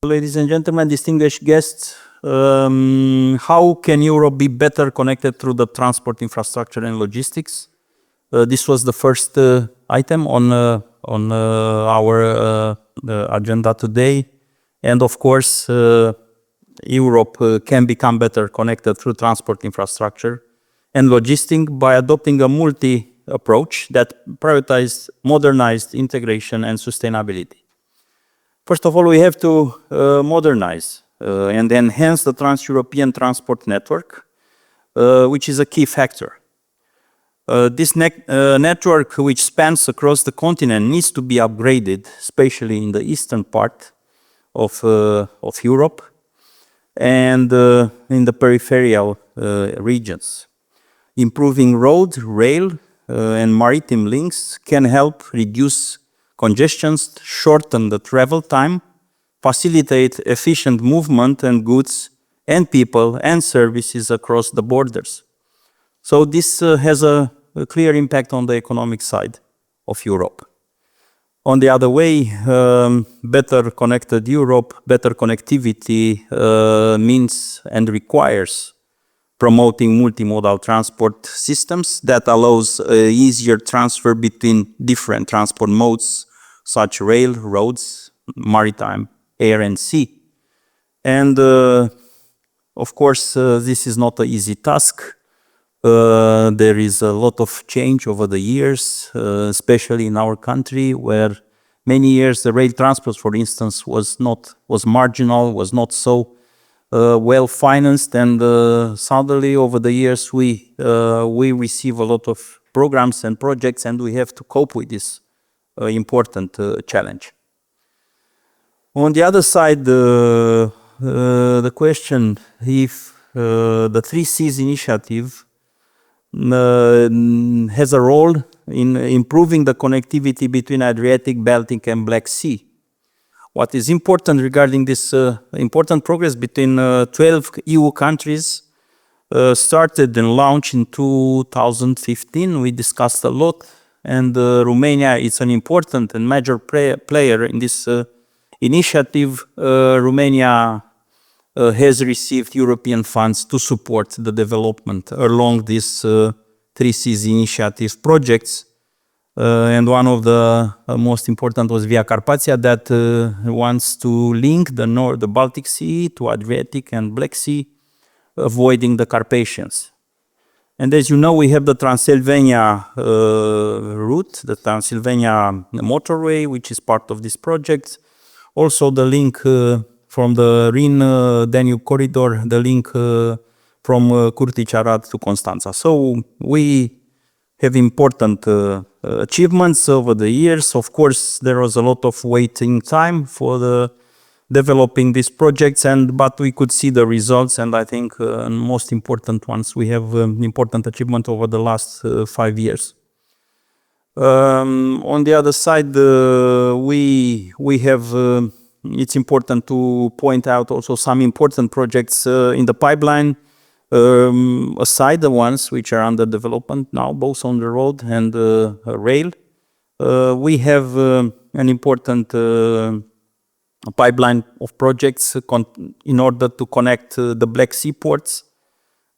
Ladies and gentlemen, distinguished guests, how can Europe be better connected through the transport infrastructure and logistics? This was the first item on our agenda today. And of course, Europe can become better connected through transport infrastructure and logistics by adopting a multi-approach that prioritizes modernized integration and sustainability. First of all, we have to modernize and enhance the trans-European transport network, which is a key factor. This network, which spans across the continent, needs to be upgraded, especially in the eastern part of Europe and in the peripheral regions. Improving road, rail, and maritime links can help reduce congestions, shorten the travel time, facilitate efficient movement and goods and people and services across the borders. So this has a clear impact on the economic side of Europe. On the other way, better connected Europe, better connectivity means and requires promoting multimodal transport systems that allows easier transfer between different transport modes, such rail, roads, maritime, air and sea. And of course, this is not an easy task. There is a lot of change over the years, especially in our country, where many years the rail transport, for instance, was marginal, was not so well financed, and suddenly over the years we receive a lot of programs and projects, and we have to cope with this important challenge. On the other side, the question if the 3 Cs initiative has a role in improving the connectivity between Adriatic, Baltic and Black Sea. What is important regarding this important progress between 12 EU countries started and launched in 2015. We discussed a lot, and Romania is an important and major player in this initiative. Romania has received European funds to support the development along these 3 Cs initiative projects. And one of the most important was Via Carpathia, that wants to link the Baltic Sea to Adriatic and Black Sea, avoiding the Carpathians. And as you know, we have the Transylvania route, the Transylvania motorway, which is part of this project. Also the link from the Rin-Danube corridor, the link from Curtici Arad to Constanța. So we have important achievements over the years. Of course, there was a lot of waiting time for the developing these projects, but we could see the results, and I think most important ones, we have important achievement over the last 5 years. On the other side, we have it's important to point out also some important projects in the pipeline, aside the ones which are under development now, both on the road and rail. We have an important pipeline of projects in order to connect the Black Sea ports,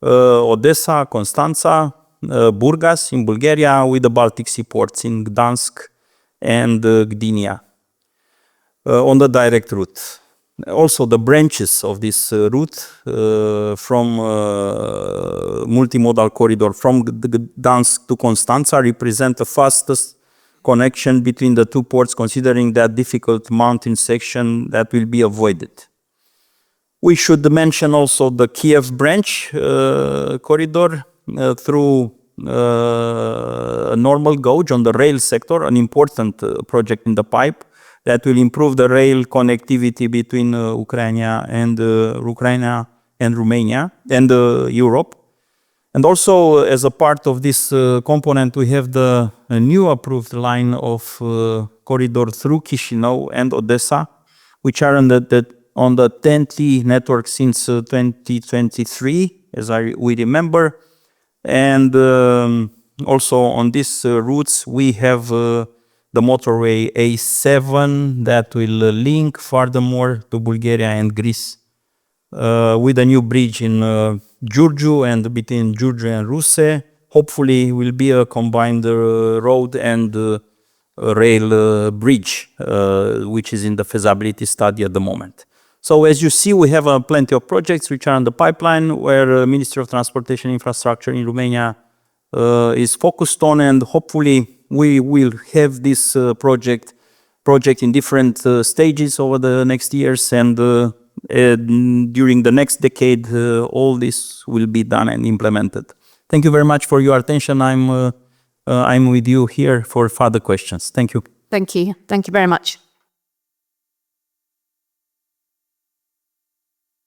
Odessa, Constanța, Burgas in Bulgaria, with the Baltic Sea ports in Gdansk and Gdynia on the direct route. Also, the branches of this route from multimodal corridor from Gdansk to Constanța represent the fastest connection between the two ports, considering that difficult mountain section that will be avoided. We should mention also the Kiev branch corridor through a normal gauge on the rail sector, an important project in the pipe that will improve the rail connectivity between Ukraine and Romania and Europe. And also, as a part of this component, we have the new approved line of corridor through Chișinău and Odessa, which are on the TEN-T network since 2023, as we remember. And also on these routes, we have the motorway A7 that will link furthermore to Bulgaria and Greece with a new bridge in Giurgiu and between Giurgiu and Ruse. Hopefully will be a combined road and rail bridge, which is in the feasibility study at the moment. So as you see, we have plenty of projects which are on the pipeline where Ministry of Transportation Infrastructure in Romania is focused on, and hopefully we will have this project in different stages over the next years, and during the next decade, all this will be done and implemented. Thank you very much for your attention. I'm with you here for further questions. Thank you. Thank you. Thank you very much.